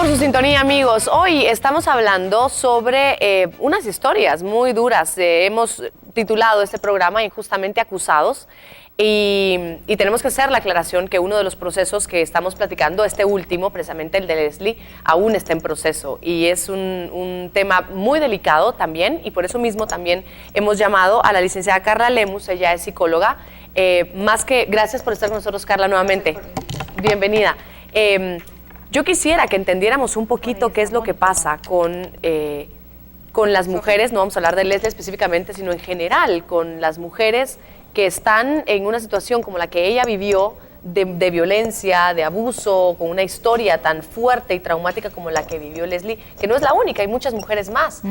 por su sintonía, amigos. Hoy estamos hablando sobre unas historias muy duras. Hemos titulado este programa Injustamente Acusados y tenemos que hacer la aclaración que uno de los procesos que estamos platicando, este último, precisamente el de Leslie, aún está en proceso y es un tema muy delicado también, y por eso mismo también hemos llamado a la licenciada Carla Lemus. Ella es psicóloga. Gracias por estar con nosotros, Carla, nuevamente. Bienvenida. Yo quisiera que entendiéramos un poquito qué es lo que pasa con las mujeres, no vamos a hablar de Leslie específicamente, sino en general, con las mujeres que están en una situación como la que ella vivió, de violencia, de abuso, con una historia tan fuerte y traumática como la que vivió Leslie, que no es la única, hay muchas mujeres más.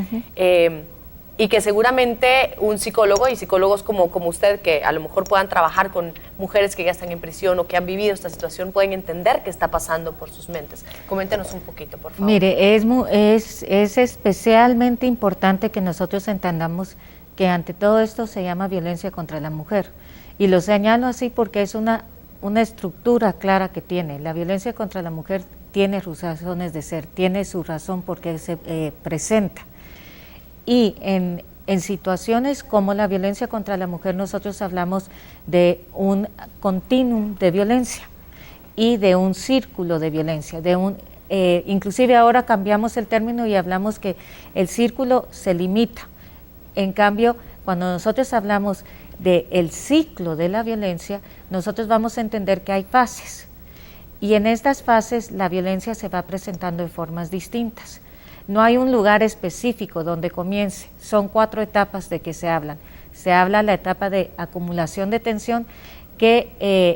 Y que seguramente un psicólogo y psicólogos como usted, que a lo mejor puedan trabajar con mujeres que ya están en prisión o que han vivido esta situación, pueden entender qué está pasando por sus mentes. Coméntenos un poquito, por favor. Mire, es especialmente importante que nosotros entendamos que ante todo esto se llama violencia contra la mujer. Y lo señalo así porque es una estructura clara que tiene. La violencia contra la mujer tiene sus razones de ser, tiene su razón porque se presenta. Y en situaciones como la violencia contra la mujer, nosotros hablamos de un continuum de violencia y de un círculo de violencia, inclusive ahora cambiamos el término y hablamos que el círculo se limita. En cambio, cuando nosotros hablamos del ciclo de la violencia, nosotros vamos a entender que hay fases, y en estas fases la violencia se va presentando de formas distintas. No hay un lugar específico donde comience, son 4 etapas de que se hablan. Se habla la etapa de acumulación de tensión, que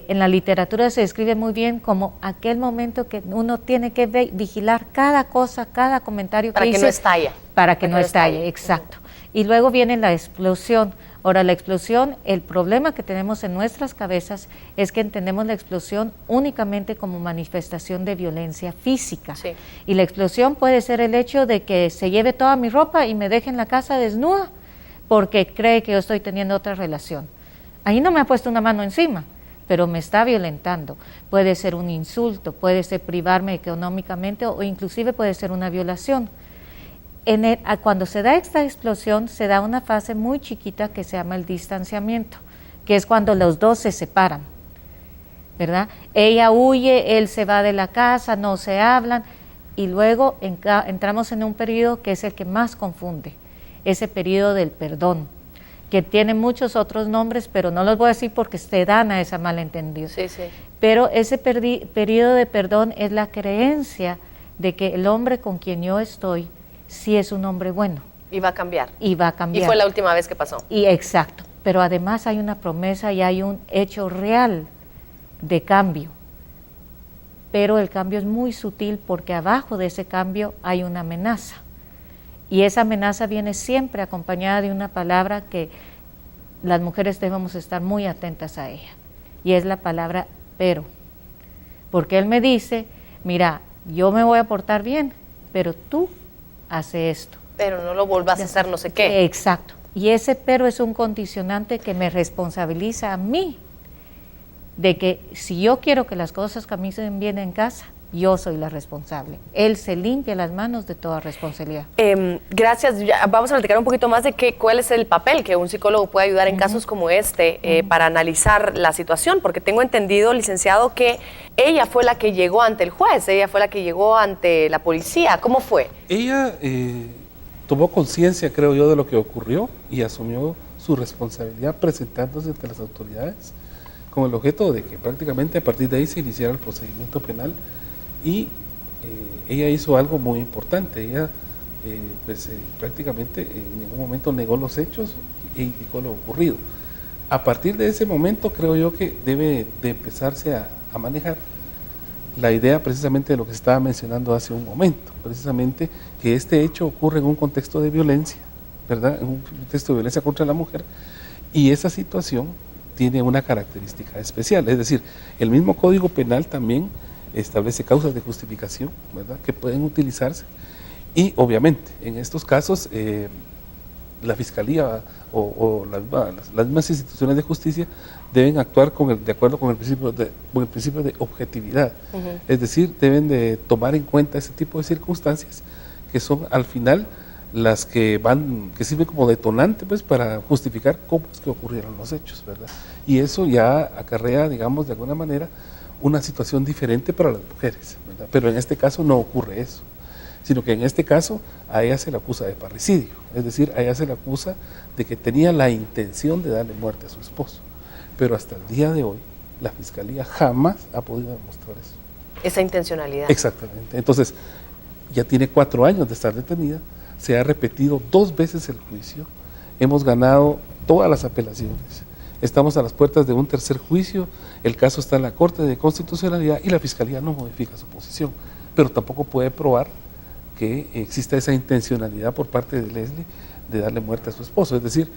en la literatura se describe muy bien como aquel momento que uno tiene que vigilar cada cosa, cada comentario para que dice. Para que no estalle. Para que no estalle, exacto. Y luego viene la explosión. Ahora, la explosión, el problema que tenemos en nuestras cabezas es que entendemos la explosión únicamente como manifestación de violencia física. Sí. Y la explosión puede ser el hecho de que se lleve toda mi ropa y me deje en la casa desnuda porque cree que yo estoy teniendo otra relación. Ahí no me ha puesto una mano encima, pero me está violentando. Puede ser un insulto, puede ser privarme económicamente o inclusive puede ser una violación. Cuando se da esta explosión, se da una fase muy chiquita que se llama el distanciamiento, que es cuando los dos se separan, ¿verdad? Ella huye, él se va de la casa, no se hablan, y luego entramos en un periodo que es el que más confunde, ese periodo del perdón, que tiene muchos otros nombres, pero no los voy a decir porque se dan a esa malentendido. Sí, sí. Pero ese periodo de perdón es la creencia de que el hombre con quien yo estoy sí es un hombre bueno. Y va a cambiar. Y va a cambiar. Y fue la última vez que pasó. Y exacto, pero además hay una promesa y hay un hecho real de cambio. Pero el cambio es muy sutil porque abajo de ese cambio hay una amenaza. Y esa amenaza viene siempre acompañada de una palabra que las mujeres debemos estar muy atentas a ella. Y es la palabra pero. Porque él me dice, mira, yo me voy a portar bien, pero tú hace esto. Pero no lo vuelvas a hacer no sé qué. Exacto. Y ese pero es un condicionante que me responsabiliza a mí de que si yo quiero que las cosas caminen bien en casa, yo soy la responsable. Él se limpia las manos de toda responsabilidad. Gracias. Vamos a platicar un poquito más de cuál es el papel que un psicólogo puede ayudar en casos como este para analizar la situación, porque tengo entendido, licenciado, que ella fue la que llegó ante el juez, ella fue la que llegó ante la policía. ¿Cómo fue? Ella tomó conciencia, creo yo, de lo que ocurrió y asumió su responsabilidad presentándose ante las autoridades con el objeto de que prácticamente a partir de ahí se iniciara el procedimiento penal. Y ella hizo algo muy importante. Ella prácticamente en ningún momento negó los hechos e indicó lo ocurrido. A partir de ese momento creo yo que debe de empezarse a manejar la idea precisamente de lo que estaba mencionando hace un momento, precisamente que este hecho ocurre en un contexto de violencia, ¿verdad? En un contexto de violencia contra la mujer, y esa situación tiene una característica especial, es decir, el mismo Código Penal también establece causas de justificación, ¿verdad?, que pueden utilizarse, y obviamente en estos casos la Fiscalía o las mismas instituciones de justicia deben actuar de acuerdo con el principio de objetividad. Es decir, deben de tomar en cuenta ese tipo de circunstancias que son al final las que sirven como detonante pues para justificar cómo es que ocurrieron los hechos, ¿verdad? Y eso ya acarrea, digamos, de alguna manera una situación diferente para las mujeres, ¿verdad? Pero en este caso no ocurre eso, sino que en este caso a ella se le acusa de parricidio, es decir, a ella se le acusa de que tenía la intención de darle muerte a su esposo, pero hasta el día de hoy la Fiscalía jamás ha podido demostrar eso. Esa intencionalidad. Exactamente, entonces ya tiene 4 años de estar detenida, se ha repetido 2 veces el juicio, hemos ganado todas las apelaciones, estamos a las puertas de un tercer juicio, el caso está en la Corte de Constitucionalidad y la Fiscalía no modifica su posición, pero tampoco puede probar que exista esa intencionalidad por parte de Leslie de darle muerte a su esposo. Es decir,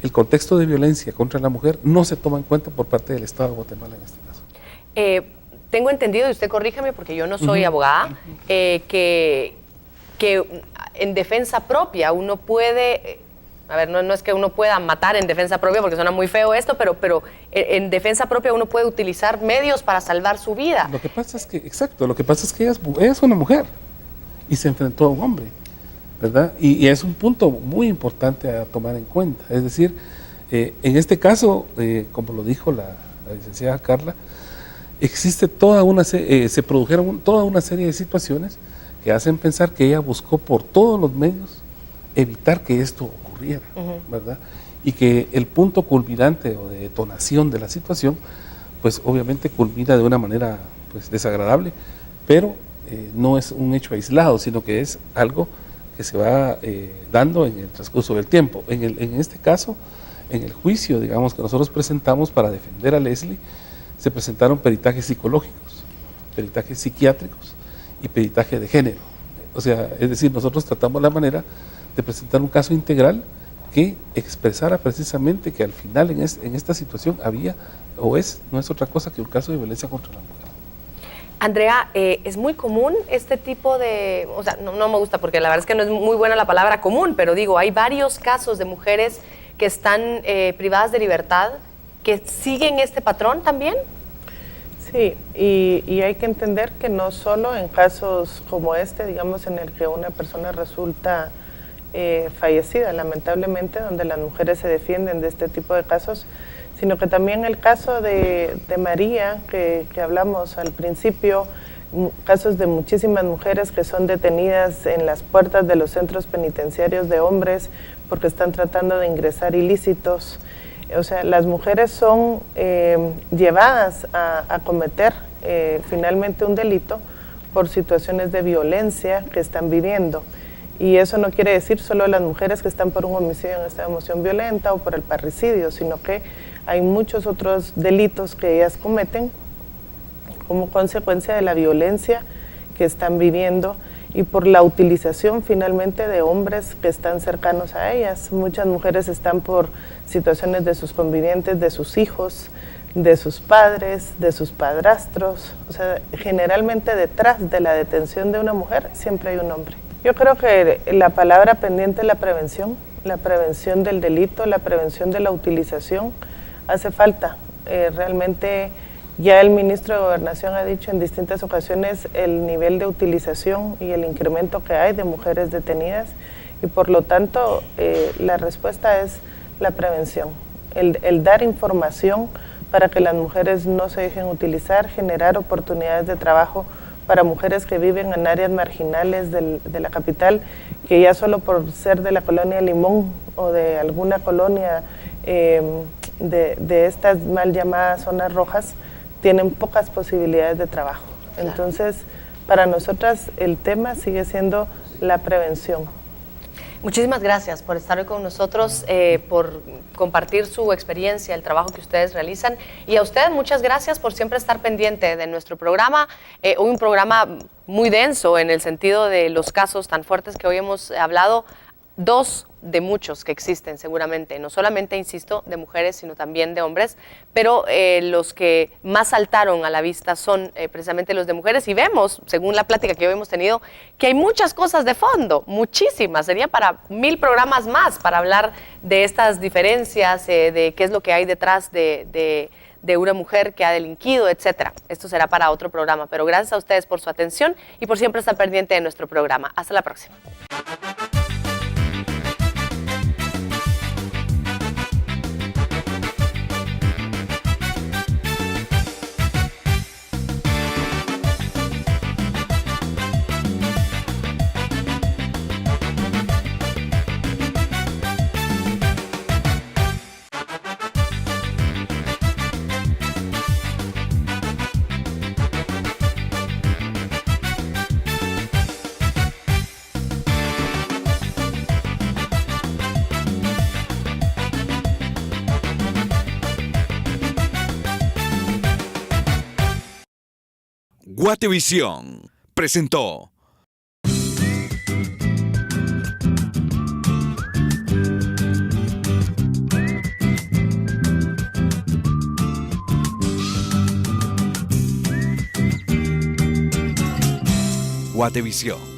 el contexto de violencia contra la mujer no se toma en cuenta por parte del Estado de Guatemala en este caso. Tengo entendido, y usted corríjame porque yo no soy abogada, que en defensa propia uno puede, a ver, no es que uno pueda matar en defensa propia porque suena muy feo esto, pero en defensa propia uno puede utilizar medios para salvar su vida. Lo que pasa es que, exacto, lo que pasa es que ella es una mujer y se enfrentó a un hombre, ¿verdad? Y es un punto muy importante a tomar en cuenta. Es decir, en este caso, como lo dijo la licenciada Carla, se produjeron toda una serie de situaciones que hacen pensar que ella buscó por todos los medios evitar que esto ocurriera, ¿verdad? Y que el punto culminante o de detonación de la situación, pues obviamente culmina de una manera pues desagradable, pero no es un hecho aislado, sino que es algo que se va dando en el transcurso del tiempo. En este caso, en el juicio, digamos, que nosotros presentamos para defender a Leslie, se presentaron peritajes psicológicos, peritajes psiquiátricos y peritaje de género. O sea, es decir, nosotros tratamos la manera de presentar un caso integral que expresara precisamente que al final en esta situación había no es otra cosa que un caso de violencia contra la mujer. Andrea, es muy común este tipo de, o sea, no me gusta porque la verdad es que no es muy buena la palabra común, pero digo, hay varios casos de mujeres que están privadas de libertad que siguen este patrón también. Sí, y hay que entender que no solo en casos como este, digamos, en el que una persona resulta fallecida, lamentablemente, donde las mujeres se defienden de este tipo de casos, sino que también el caso de María, que hablamos al principio, casos de muchísimas mujeres que son detenidas en las puertas de los centros penitenciarios de hombres porque están tratando de ingresar ilícitos. O sea, las mujeres son llevadas a cometer finalmente un delito por situaciones de violencia que están viviendo. Y eso no quiere decir solo las mujeres que están por un homicidio en estado de emoción violenta o por el parricidio, sino que hay muchos otros delitos que ellas cometen como consecuencia de la violencia que están viviendo y por la utilización finalmente de hombres que están cercanos a ellas. Muchas mujeres están por situaciones de sus convivientes, de sus hijos, de sus padres, de sus padrastros. O sea, generalmente detrás de la detención de una mujer siempre hay un hombre. Yo creo que la palabra pendiente es la prevención del delito, la prevención de la utilización. Hace falta realmente. Ya el ministro de Gobernación ha dicho en distintas ocasiones el nivel de utilización y el incremento que hay de mujeres detenidas y por lo tanto la respuesta es la prevención, el dar información para que las mujeres no se dejen utilizar, generar oportunidades de trabajo para mujeres que viven en áreas marginales de la capital, que ya solo por ser de la colonia Limón o de alguna colonia de estas mal llamadas zonas rojas, tienen pocas posibilidades de trabajo. Claro. Entonces, para nosotras el tema sigue siendo la prevención. Muchísimas gracias por estar hoy con nosotros, por compartir su experiencia, el trabajo que ustedes realizan. Y a usted, muchas gracias por siempre estar pendiente de nuestro programa. Hoy un programa muy denso en el sentido de los casos tan fuertes que hoy hemos hablado. dos de muchos que existen seguramente, no solamente, insisto, de mujeres, sino también de hombres, pero los que más saltaron a la vista son precisamente los de mujeres, y vemos, según la plática que hoy hemos tenido, que hay muchas cosas de fondo, muchísimas, sería para 1000 programas más para hablar de estas diferencias, de qué es lo que hay detrás de una mujer que ha delinquido, etcétera. Esto será para otro programa, pero gracias a ustedes por su atención y por siempre estar pendiente de nuestro programa. Hasta la próxima. Guatevisión presentó. Guatevisión.